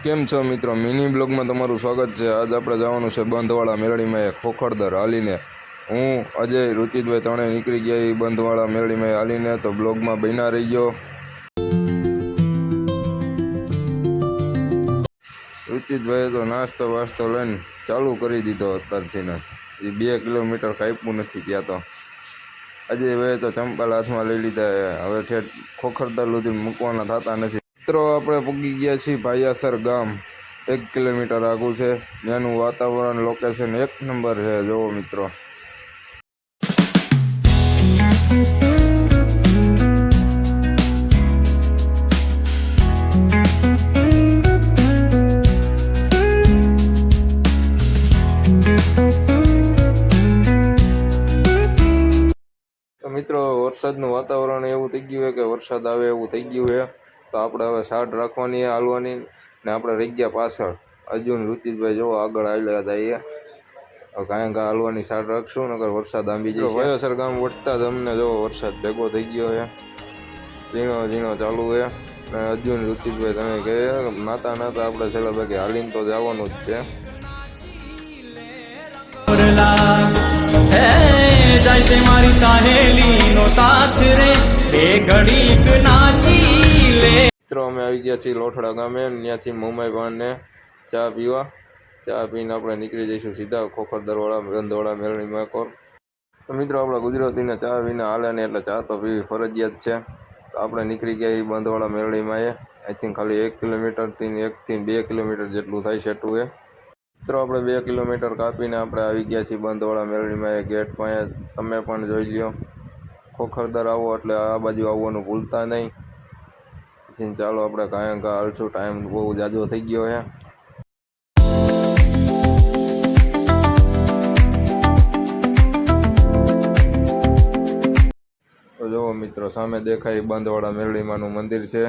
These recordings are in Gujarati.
કેમ છો મિત્રો, મિની બ્લોગમાં તમારું સ્વાગત છે। આજ આપણે જવાનું છે બંધવાળા મેળડીમાં ખોખરદર હાલીને। હું અજય રુચિતભાઈ ત્રણેય નીકળી ગયા એ બંધવાળા મેળડીમાં હાલીને। તો બ્લોગમાં બન્યા રહીજો। રુચિતભાઈએ તો નાસ્તો વાસ્તો લઈને ચાલુ કરી દીધો અત્યારથી ને। એ 2 કિલોમીટર કાપ્યું નથી ત્યાં તો। અજયભાઈએ તો ચંપલ હાથમાં લઈ લીધા। હવે ઠેઠ ખોખરદર સુધી મૂકવાના થતા નથી। મિત્રો આપણે પૂગી ગયા છીએ ભાયાસર ગામ। 1 કિલોમીટર આગું છે। ત્યાંનું વાતાવરણ લોકેશન 1 નંબર છે। જોવો મિત્રો, તો મિત્રો વરસાદનું વાતાવરણ એવું થઈ ગયું છે કે વરસાદ આવે એવું થઈ ગયું છે। તો આપણે હવે સાડ રાખવાની હાલવાની ને આપણે રહી ગયા પાછળ। અર્જુન રુચિતભાઈ જોવો આગળ હાલ્યા જઈએ। હવે કાંઈ હાલવાની સાડ રાખશું નકર વરસાદ આંબી જાય। ભાયાસર ગામ વટતા જ અમને જોવો વરસાદ ભેગો થઈ ગયો છે। ઝીણો ઝીણો ચાલુ છે। અને અર્જુન રુચિતભાઈ તમે કહે નાતા નાતા આપણે છેલ્લા ભાગે હાલીને તો જવાનું જ છે। મારી સહેલી નો સાથ રે એ ઘડીક નાચી લે। મિત્રો અમે આવી ગયા છીએ લોઠડા ગામે। ત્યાંથી મુંબઈ પાનને ચા પીવા। ચા પીને આપણે નીકળી જઈશું સીધા ખોખરદરવાળા બંધવાળા મેળણીમાં કોર। તો મિત્રો આપણા ગુજરાતીને ચા વિના હાલે ને એટલે ચા તો પીવી ફરજિયાત છે। તો આપણે નીકળી ગયા એ બંધવાળા મેળણીમાં આઈ થિંક ખાલી 1 કિલોમીટરથી 1 થી 2 કિલોમીટર જેટલું થાય છેટું એ। મિત્રો આપણે 2 કિલોમીટર કાપીને આપણે આવી ગયા છીએ બંધવાળા મેળણીમાં ગેટ પાસે। તમે પણ જોઈ લ્યો। ખોખરદર આવો એટલે આ બાજુ આવવાનું ભૂલતા નહીં। ચાલો આપણે કાંઈ હાલશું, ટાઈમ બહુ જાજો થઈ ગયો છે। તો જુઓ મિત્રો સામે દેખાય બંધવાળા મેળડીમાનું મંદિર છે।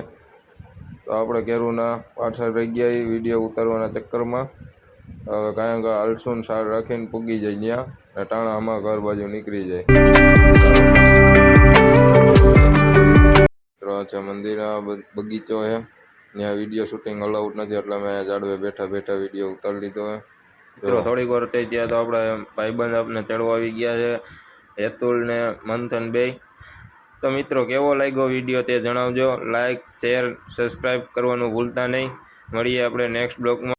તો આપણે કેરુના પાછળ રહી ગયા એ વિડીયો ઉતારવાના ચક્કરમાં। હવે કાંઈ હાલશું સાર રાખીને પૂગી જાય ત્યાં ને ટાણા આમાં ઘર બાજુ નીકળી જાય। છે મંદિરના બગીચો છે, ત્યાં વિડીયો શૂટિંગ અલાઉડ નથી એટલે મેં ઝાડવે બેઠા બેઠા વિડીયો ઉતારી લીધો છે। મિત્રો થોડીક વાર થઈ ત્યાં તો આપણે ભાઈબંધ આપણે ચડવા આવી ગયા છે, હેતુલ ને મંથન બેય। તો મિત્રો કેવો લાગ્યો વિડીયો તે જણાવજો। લાઇક શેર સબસ્ક્રાઈબ કરવાનું ભૂલતા નહીં। મળીએ આપણે નેક્સ્ટ બ્લોગમાં।